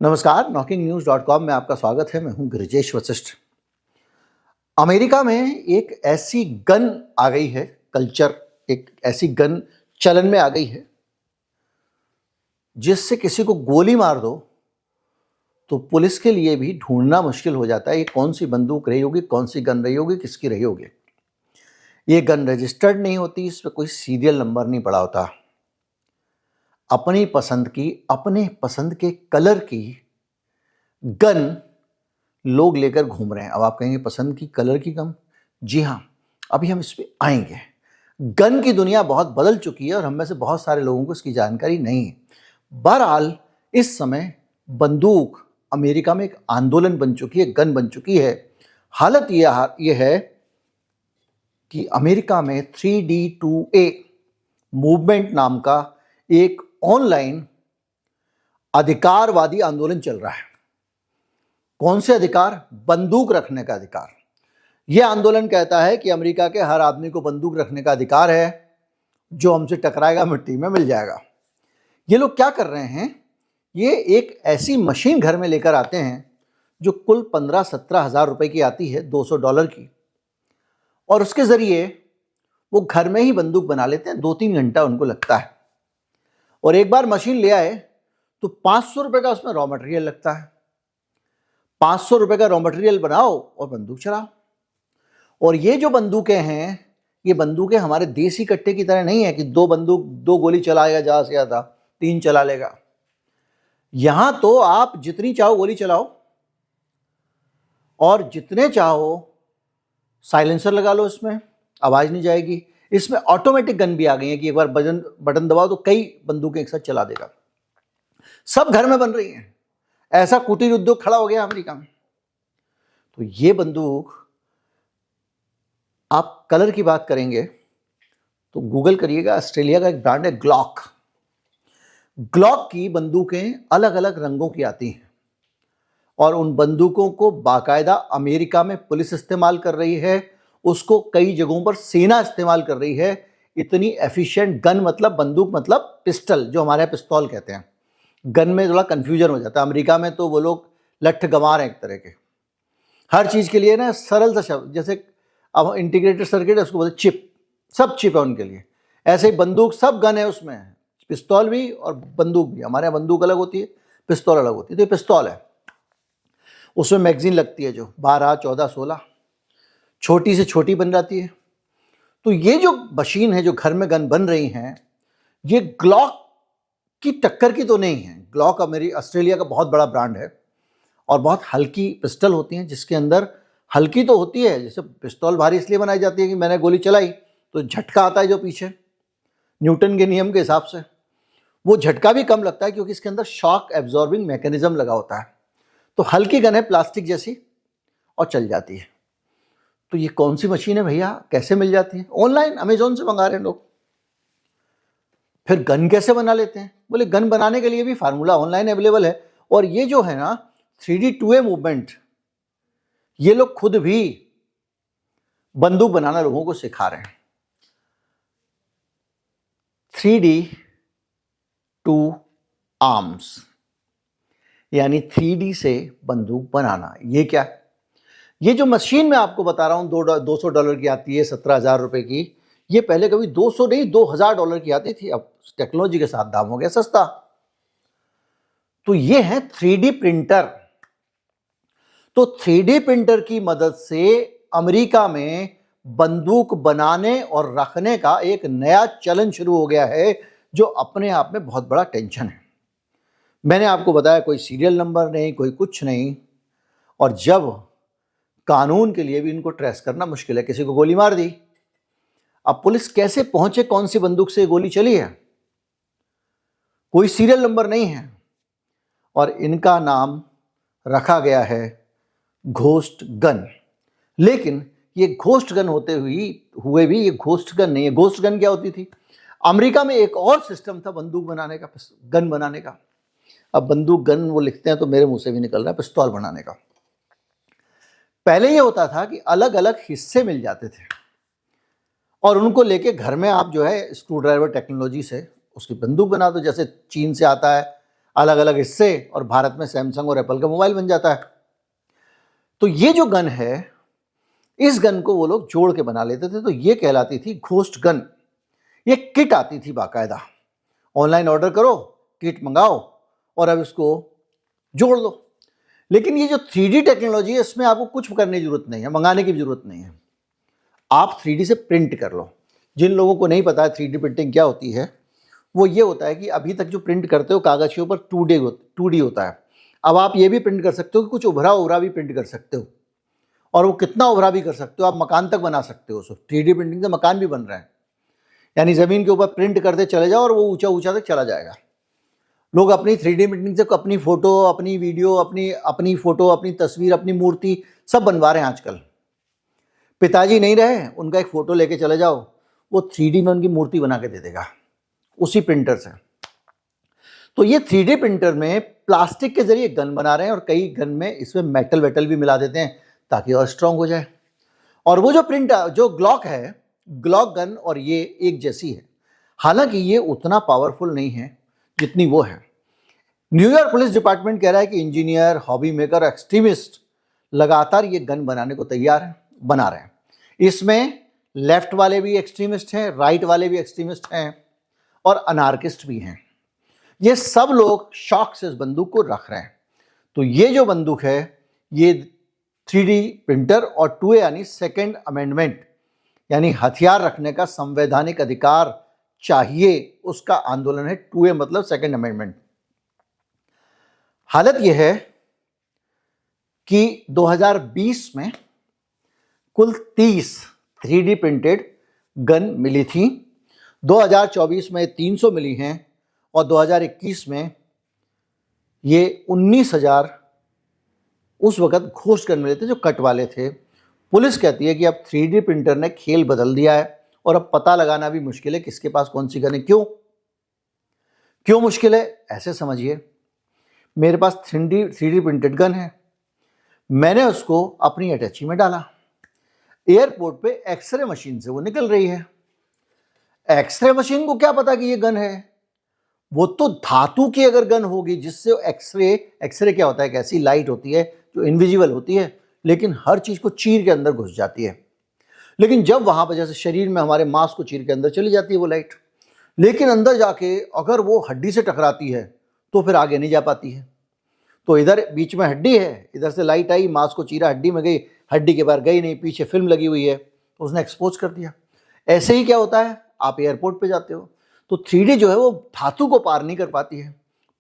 नमस्कार, knockingnews.com में आपका स्वागत है। मैं हूं गिरिजेश वशिष्ठ। अमेरिका में एक ऐसी गन आ गई है, कल्चर, एक ऐसी गन चलन में आ गई है जिससे किसी को गोली मार दो तो पुलिस के लिए भी ढूंढना मुश्किल हो जाता है ये कौन सी बंदूक रही होगी, कौन सी गन रही होगी, किसकी रही होगी। ये गन रजिस्टर्ड नहीं होती, इस पर कोई सीरियल नंबर नहीं पड़ा होता। अपनी पसंद की, अपने पसंद के कलर की गन लोग लेकर घूम रहे हैं। अब आप कहेंगे पसंद की, कलर की गन? जी हाँ, अभी हम इस पे आएंगे। गन की दुनिया बहुत बदल चुकी है और हम में से बहुत सारे लोगों को इसकी जानकारी नहीं है। बहरहाल इस समय बंदूक अमेरिका में एक आंदोलन बन चुकी है, गन बन चुकी है। हालत ये है कि अमेरिका में 3D2A मूवमेंट नाम का एक ऑनलाइन अधिकारवादी आंदोलन चल रहा है। कौन से अधिकार? बंदूक रखने का अधिकार। यह आंदोलन कहता है कि अमेरिका के हर आदमी को बंदूक रखने का अधिकार है, जो हमसे टकराएगा मिट्टी में मिल जाएगा। ये लोग क्या कर रहे हैं? ये एक ऐसी मशीन घर में लेकर आते हैं जो कुल 15-17 हज़ार रुपए की आती है, $200 की, और उसके जरिए वो घर में ही बंदूक बना लेते हैं। 2-3 घंटा उनको लगता है, और एक बार मशीन ले आए तो 500 रुपए का उसमें रॉ मटेरियल लगता है। 500 रुपए का रॉ मटेरियल बनाओ और बंदूक चलाओ। और ये जो बंदूकें हैं, ये बंदूकें हमारे देसी कट्टे की तरह नहीं है कि दो गोली चलाएगा, ज़्यादा से ज़्यादा 3 चला लेगा। यहां तो आप जितनी चाहो गोली चलाओ और जितने चाहो साइलेंसर लगा लो, इसमें आवाज नहीं जाएगी। इसमें ऑटोमेटिक गन भी आ गई है कि एक बार बटन दबाओ तो कई बंदूकें एक साथ चला देगा। सब घर में बन रही हैं। ऐसा कुटीर उद्योग खड़ा हो गया अमेरिका में। तो ये बंदूक, आप कलर की बात करेंगे तो गूगल करिएगा, ऑस्ट्रेलिया का एक ब्रांड है ग्लॉक। ग्लॉक की बंदूकें अलग अलग रंगों की आती हैं और उन बंदूकों को बाकायदा अमेरिका में पुलिस इस्तेमाल कर रही है, उसको कई जगहों पर सेना इस्तेमाल कर रही है। इतनी एफिशिएंट गन, मतलब बंदूक मतलब पिस्टल, जो हमारे यहाँ पिस्तौल कहते हैं। गन में थोड़ा कन्फ्यूजन हो जाता है। अमेरिका में तो वो लोग लठ गंवार हैं एक तरह के। हर चीज़ के लिए ना सरल सा शब्द, जैसे अब इंटीग्रेटेड सर्किट है उसको बोलते चिप, सब चिप है उनके लिए। ऐसे ही बंदूक, सब गन है उसमें, पिस्तौल भी और बंदूक भी। हमारे यहाँ बंदूक अलग होती है, पिस्तौल अलग होती है। तो ये पिस्तौल है, उसमें मैगजीन लगती है जो 12, 14, 16, छोटी से छोटी बन जाती है। तो ये जो मशीन है, जो घर में गन बन रही हैं, ये ग्लॉक की टक्कर की तो नहीं है। ग्लॉक ऑस्ट्रेलिया का बहुत बड़ा ब्रांड है और बहुत हल्की पिस्टल होती हैं, जिसके अंदर हल्की तो होती है। जैसे पिस्तौल भारी इसलिए बनाई जाती है कि मैंने गोली चलाई तो झटका आता है जो पीछे, न्यूटन के नियम के हिसाब से वो झटका भी कम लगता है क्योंकि इसके अंदर शॉक एब्जॉर्बिंग मैकेनिज्म लगा होता है। तो हल्की गन है, प्लास्टिक जैसी, और चल जाती है। तो ये कौन सी मशीन है भैया, कैसे मिल जाती है? ऑनलाइन अमेजोन से मंगा रहे हैं लोग। फिर गन कैसे बना लेते हैं? बोले गन बनाने के लिए भी फार्मूला ऑनलाइन अवेलेबल है। और ये जो है ना 3D2A मूवमेंट, ये लोग खुद भी बंदूक बनाना लोगों को सिखा रहे हैं। 3D2 आर्म्स, यानी 3D से बंदूक बनाना। ये क्या है? ये जो मशीन मैं आपको बता रहा हूं, $200 की आती है, 17,000 रुपए की। ये पहले कभी 200 नहीं, $2,000 की आती थी। अब टेक्नोलॉजी के साथ दाम हो गया सस्ता। तो ये है 3D प्रिंटर। तो 3D प्रिंटर की मदद से अमेरिका में बंदूक बनाने और रखने का एक नया चलन शुरू हो गया है, जो अपने आप में बहुत बड़ा टेंशन है। मैंने आपको बताया कोई सीरियल नंबर नहीं, कोई कुछ नहीं, और जब कानून के लिए भी इनको ट्रेस करना मुश्किल है। किसी को गोली मार दी, अब पुलिस कैसे पहुंचे कौन सी बंदूक से गोली चली है? कोई सीरियल नंबर नहीं है, और इनका नाम रखा गया है घोस्ट गन। लेकिन ये घोस्ट गन हुए भी ये घोस्ट गन नहीं है। घोस्ट गन क्या होती थी? अमेरिका में एक और सिस्टम था बंदूक बनाने का, गन बनाने का। अब बंदूक गन वो लिखते हैं तो मेरे मुंह से भी निकल रहा है, पिस्तौल बनाने का। पहले ये होता था कि अलग अलग हिस्से मिल जाते थे और उनको लेके घर में आप जो है स्क्रू ड्राइवर टेक्नोलॉजी से उसकी बंदूक बना दो। जैसे चीन से आता है, अलग अलग हिस्से, और भारत में सैमसंग और एप्पल का मोबाइल बन जाता है। तो ये जो गन है, इस गन को वो लोग जोड़ के बना लेते थे, तो ये कहलाती थी घोस्ट गन। ये किट आती थी बाकायदा, ऑनलाइन ऑर्डर करो, किट मंगाओ और अब इसको जोड़ दो। लेकिन ये जो 3D टेक्नोलॉजी है, इसमें आपको कुछ करने की जरूरत नहीं है, मंगाने की जरूरत नहीं है, आप 3D से प्रिंट कर लो। जिन लोगों को नहीं पता है 3D प्रिंटिंग क्या होती है, वो ये होता है कि अभी तक जो प्रिंट करते हो कागज़ के ऊपर 2D होता है। अब आप ये भी प्रिंट कर सकते हो कि कुछ उभरा उभरा भी प्रिंट कर सकते हो, और वो कितना उभरा भी कर सकते हो, आप मकान तक बना सकते हो। 3D प्रिंटिंग से मकान भी बन रहा है, यानी ज़मीन के ऊपर प्रिंट करते चले जाओ और वो ऊंचा ऊंचा तक चला जाएगा। लोग अपनी 3D प्रिंटिंग से अपनी फ़ोटो, अपनी वीडियो, अपनी फ़ोटो, अपनी तस्वीर, अपनी मूर्ति सब बनवा रहे हैं आजकल। पिताजी नहीं रहे, उनका एक फ़ोटो लेके चले जाओ, वो 3D में उनकी मूर्ति बना के दे देगा उसी प्रिंटर से। तो ये 3D प्रिंटर में प्लास्टिक के जरिए गन बना रहे हैं, और कई गन में इसमें मेटल वेटल भी मिला देते हैं ताकि और स्ट्रांग हो जाए। और वो जो ग्लॉक है, ग्लॉक गन और ये एक जैसी है, हालांकि ये उतना पावरफुल नहीं है जितनी वो है। न्यूयॉर्क पुलिस डिपार्टमेंट कह रहा है कि इंजीनियर, हॉबी मेकर, एक्सट्रीमिस्ट लगातार ये गन बनाने को तैयार है, बना रहे हैं। इसमें लेफ्ट वाले भी एक्सट्रीमिस्ट हैं, राइट वाले भी एक्सट्रीमिस्ट हैं, और अनार्किस्ट भी हैं। ये सब लोग शौक से इस बंदूक को रख रहे हैं। तो ये जो बंदूक है, ये 3D प्रिंटर और 2A यानी सेकेंड अमेंडमेंट, यानी हथियार रखने का संवैधानिक अधिकार चाहिए, उसका आंदोलन है। 2A मतलब सेकेंड अमेंडमेंट। हालत यह है कि 2020 में कुल 30 3D प्रिंटेड गन मिली थी, 2024 में 300 मिली हैं, और 2021 में ये 19,000 उस वक्त घोस्ट गन मिले थे जो कट वाले थे। पुलिस कहती है कि अब 3D प्रिंटर ने खेल बदल दिया है, और अब पता लगाना भी मुश्किल है किसके पास कौन सी गन है। क्यों मुश्किल है? ऐसे समझिए, मेरे पास 3D प्रिंटेड गन है, मैंने उसको अपनी अटैची में डाला, एयरपोर्ट पे एक्सरे मशीन से वो निकल रही है। एक्सरे मशीन को क्या पता कि ये गन है? वो तो धातु की अगर गन होगी जिससे एक्सरे क्या होता है, एक ऐसी लाइट होती है जो इनविजिबल होती है, लेकिन हर चीज को चीर के अंदर घुस जाती है। लेकिन जब वहां पर जैसे शरीर में हमारे मांस को चीर के अंदर चली जाती है वो लाइट, लेकिन अंदर जाके अगर वो हड्डी से टकराती है तो फिर आगे नहीं जा पाती है। तो इधर बीच में हड्डी है, इधर से लाइट आई, मांस को चीरा, हड्डी में गई, हड्डी के बाहर गई नहीं, पीछे फिल्म लगी हुई है, तो उसने एक्सपोज कर दिया। ऐसे ही क्या होता है, आप एयरपोर्ट पे जाते हो तो 3D जो है वो धातु को पार नहीं कर पाती है,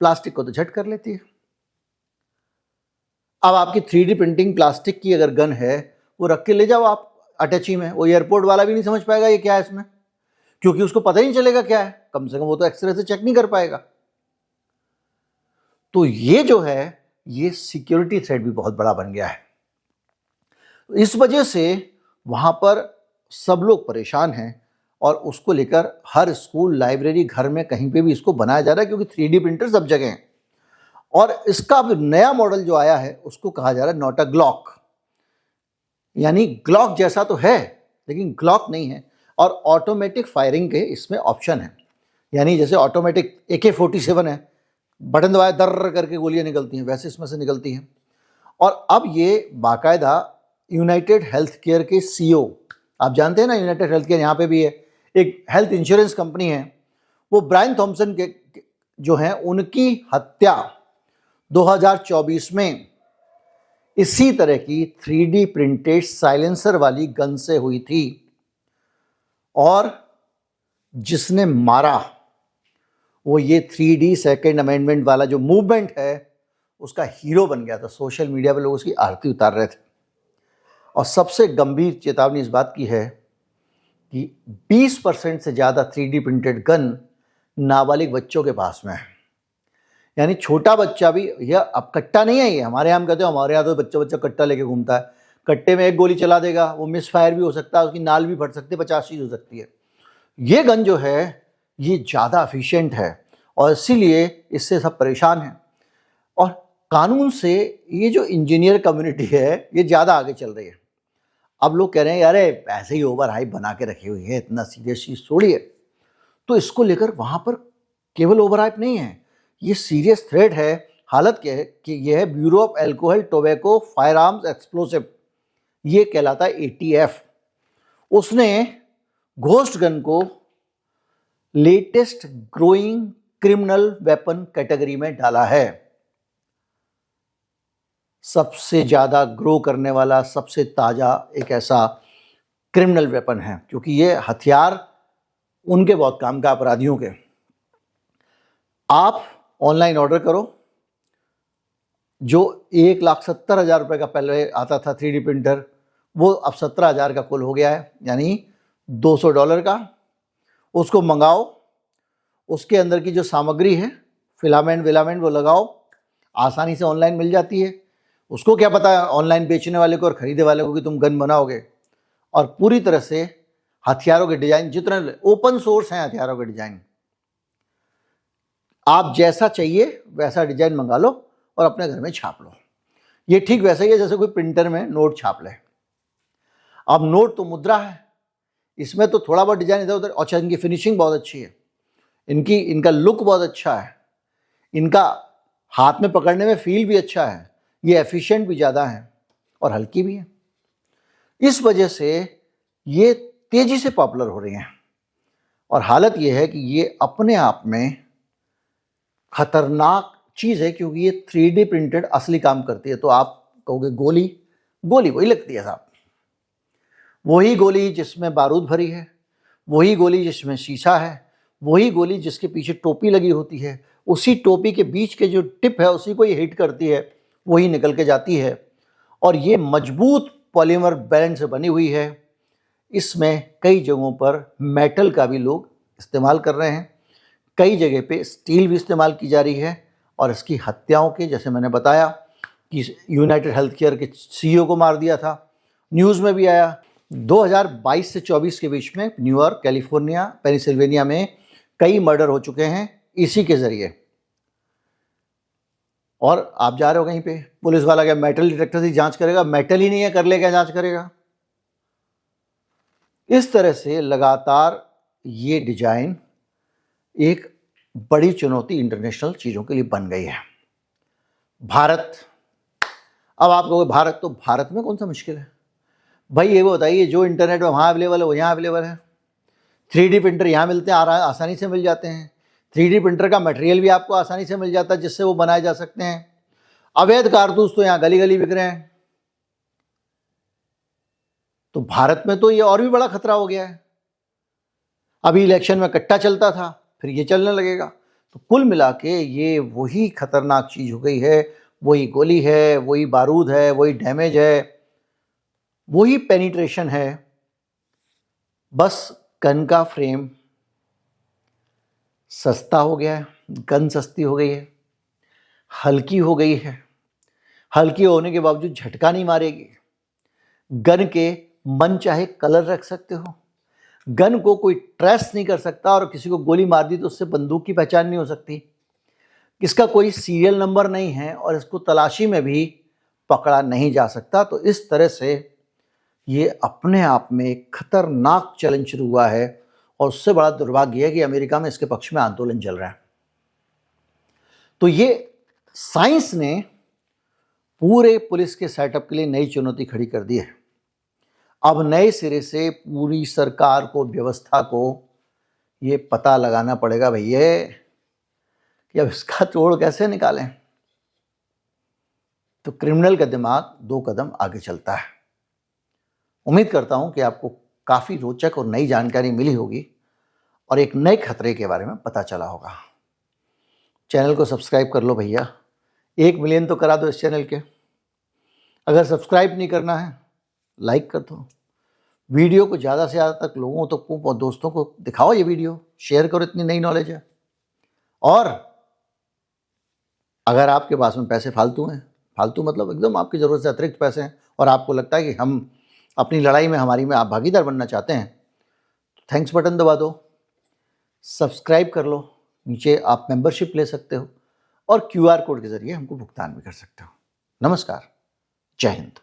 प्लास्टिक को तो झट कर लेती है। अब आपकी 3D प्रिंटिंग प्लास्टिक की अगर गन है, वो रख के ले जाओ आप अटैची में, वो एयरपोर्ट वाला भी नहीं समझ पाएगा ये क्या है इसमें, क्योंकि उसको पता ही नहीं चलेगा क्या है, कम से कम वो तो एक्सरे से चेक नहीं कर पाएगा। तो ये जो है, ये सिक्योरिटी थ्रेट भी बहुत बड़ा बन गया है। इस वजह से वहां पर सब लोग परेशान हैं, और उसको लेकर हर स्कूल, लाइब्रेरी, घर में कहीं पे भी इसको बनाया जा रहा है, क्योंकि 3D प्रिंटर सब जगह हैं। और इसका नया मॉडल जो आया है उसको कहा जा रहा है नॉट अ ग्लॉक, यानी ग्लॉक जैसा तो है लेकिन ग्लॉक नहीं है। और ऑटोमेटिक फायरिंग के इसमें ऑप्शन है, यानी जैसे ऑटोमेटिक AK-47 है, बटन दबाए दर्र करके गोलियां निकलती हैं, वैसे इसमें से निकलती हैं। और अब ये बाकायदा यूनाइटेड हेल्थ केयर के CEO, आप जानते हैं ना यूनाइटेड हेल्थ केयर यहाँ पे भी है, एक हेल्थ इंश्योरेंस कंपनी है, वो ब्रायन थॉमसन के जो हैं उनकी हत्या 2024 में इसी तरह की 3D प्रिंटेड साइलेंसर वाली गन से हुई थी, और जिसने मारा वो ये 3D सेकेंड अमेंडमेंट वाला जो मूवमेंट है उसका हीरो बन गया था। सोशल मीडिया पे लोग उसकी आरती उतार रहे थे। और सबसे गंभीर चेतावनी इस बात की है कि 20% से ज़्यादा 3D प्रिंटेड गन नाबालिग बच्चों के पास में है, यानी छोटा बच्चा भी, यह अब कट्टा नहीं है, ये हमारे यहाँ हम कहते हो, हमारे यहाँ तो बच्चा कट्टा लेके घूमता है, कट्टे में एक गोली चला देगा, वो मिस फायर भी हो सकता है, उसकी नाल भी फट सकती है, 50 चीज़ हो सकती है। ये गन जो है ये ज़्यादा एफिशिएंट है, और इसीलिए इससे सब परेशान हैं। और कानून से ये जो इंजीनियर कम्युनिटी है ये ज़्यादा आगे चल रही है। अब लोग कह रहे हैं यार ऐसे ही ओवर हाइप बना के रखी हुई है, इतना सीरियस चीज़ थोड़ी है। तो इसको लेकर वहाँ पर केवल ओवर हाइप नहीं है, ये सीरियस थ्रेट है। हालत क्या है कि यह है bureau of alcohol tobacco fire arms explosive, ये कहलाता है ATF। उसने घोस्ट गन को latest growing criminal weapon category में डाला है। सबसे ज्यादा ग्रो करने वाला, सबसे ताजा एक ऐसा क्रिमिनल वेपन है, क्योंकि ये हथियार उनके बहुत काम का, अपराधियों के। आप ऑनलाइन ऑर्डर करो। जो 1,70,000 रुपये का पहले आता था 3D प्रिंटर, वो अब 17,000 का कुल हो गया है, यानी $200 का। उसको मंगाओ, उसके अंदर की जो सामग्री है, फिलामेंट विलामेंट, वो लगाओ, आसानी से ऑनलाइन मिल जाती है। उसको क्या पता है ऑनलाइन बेचने वाले को और खरीदने वाले को कि तुम गन बनाओगे। और पूरी तरह से हथियारों के डिजाइन जितने ओपन सोर्स हैं, हथियारों के डिजाइन आप जैसा चाहिए वैसा डिजाइन मंगा लो और अपने घर में छाप लो। ये ठीक वैसा ही है जैसे कोई प्रिंटर में नोट छाप ले। अब नोट तो मुद्रा है, इसमें तो थोड़ा बहुत डिजाइन इधर उधर। अच्छा, इनकी फिनिशिंग बहुत अच्छी है, इनका लुक बहुत अच्छा है, इनका हाथ में पकड़ने में फील भी अच्छा है, ये एफिशिएंट भी ज़्यादा है और हल्की भी है। इस वजह से ये तेजी से पॉपुलर हो रही हैं। और हालत ये है कि ये अपने आप में खतरनाक चीज़ है, क्योंकि ये 3D प्रिंटेड असली काम करती है। तो आप कहोगे गोली वही लगती है साहब, वही गोली जिसमें बारूद भरी है, वही गोली जिसमें शीशा है, वही गोली जिसके पीछे टोपी लगी होती है, उसी टोपी के बीच के जो टिप है उसी को ये हिट करती है, वही निकल के जाती है। और ये मजबूत पॉलीमर बैंड से बनी हुई है। इसमें कई जगहों पर मेटल का भी लोग इस्तेमाल कर रहे हैं, कई जगह पे स्टील भी इस्तेमाल की जा रही है। और इसकी हत्याओं के, जैसे मैंने बताया कि यूनाइटेड हेल्थ केयर के CEO को मार दिया था, न्यूज़ में भी आया। 2022 से 24 के बीच में न्यूयॉर्क, कैलिफोर्निया, पेनिसिल्वेनिया में कई मर्डर हो चुके हैं इसी के ज़रिए। और आप जा रहे हो कहीं पे, पुलिस वाला क्या मेटल डिटेक्टर से जांच करेगा? मेटल ही नहीं है, कर ले क्या जांच करेगा? इस तरह से लगातार ये डिजाइन एक बड़ी चुनौती इंटरनेशनल चीज़ों के लिए बन गई है। भारत, अब आप कहोगे भारत, तो भारत में कौन सा मुश्किल है भाई? ये वो बताइए, जो इंटरनेट में वहाँ अवेलेबल है वो यहाँ अवेलेबल है। 3D प्रिंटर यहाँ मिलते हैं, आसानी से मिल जाते हैं। 3D प्रिंटर का मटेरियल भी आपको आसानी से मिल जाता है जिससे वो बनाए जा सकते हैं। अवैध कारतूस तो यहाँ गली गली बिक रहे हैं। तो भारत में तो ये और भी बड़ा खतरा हो गया है। अभी इलेक्शन में कट्टा चलता था, फिर ये चलने लगेगा। तो कुल मिला के ये वही खतरनाक चीज़ हो गई है, वही गोली है, वही बारूद है, वही डैमेज है, वही पेनिट्रेशन है। बस गन का फ्रेम सस्ता हो गया है, गन सस्ती हो गई है, हल्की हो गई है। हल्की होने के बावजूद झटका नहीं मारेगी। गन के मन चाहे कलर रख सकते हो, गन को कोई ट्रेस नहीं कर सकता, और किसी को गोली मार दी तो उससे बंदूक की पहचान नहीं हो सकती। इसका कोई सीरियल नंबर नहीं है और इसको तलाशी में भी पकड़ा नहीं जा सकता। तो इस तरह से ये अपने आप में एक खतरनाक चलन शुरू हुआ है। और उससे बड़ा दुर्भाग्य है कि अमेरिका में इसके पक्ष में आंदोलन चल रहा है। तो ये साइंस ने पूरे पुलिस के सेटअप के लिए नई चुनौती खड़ी कर दी है। अब नए सिरे से पूरी सरकार को, व्यवस्था को ये पता लगाना पड़ेगा भैया कि अब इसका तोड़ कैसे निकालें। तो क्रिमिनल का दिमाग 2 कदम आगे चलता है। उम्मीद करता हूं कि आपको काफ़ी रोचक और नई जानकारी मिली होगी और एक नए खतरे के बारे में पता चला होगा। चैनल को सब्सक्राइब कर लो भैया, 1 मिलियन तो करा दो इस चैनल के। अगर सब्सक्राइब नहीं करना है, लाइक कर दो। वीडियो को ज़्यादा से ज़्यादा तक लोगों तक को, दोस्तों को दिखाओ, ये वीडियो शेयर करो, इतनी नई नॉलेज है। और अगर आपके पास में पैसे फालतू हैं, फालतू मतलब एकदम आपकी ज़रूरत से अतिरिक्त पैसे हैं, और आपको लगता है कि हम अपनी लड़ाई में, हमारी में आप भागीदार बनना चाहते हैं, तो थैंक्स बटन दबा दो, सब्सक्राइब कर लो। नीचे आप मेंबरशिप ले सकते हो और QR कोड के ज़रिए हमको भुगतान भी कर सकते हो। नमस्कार, जय हिंद।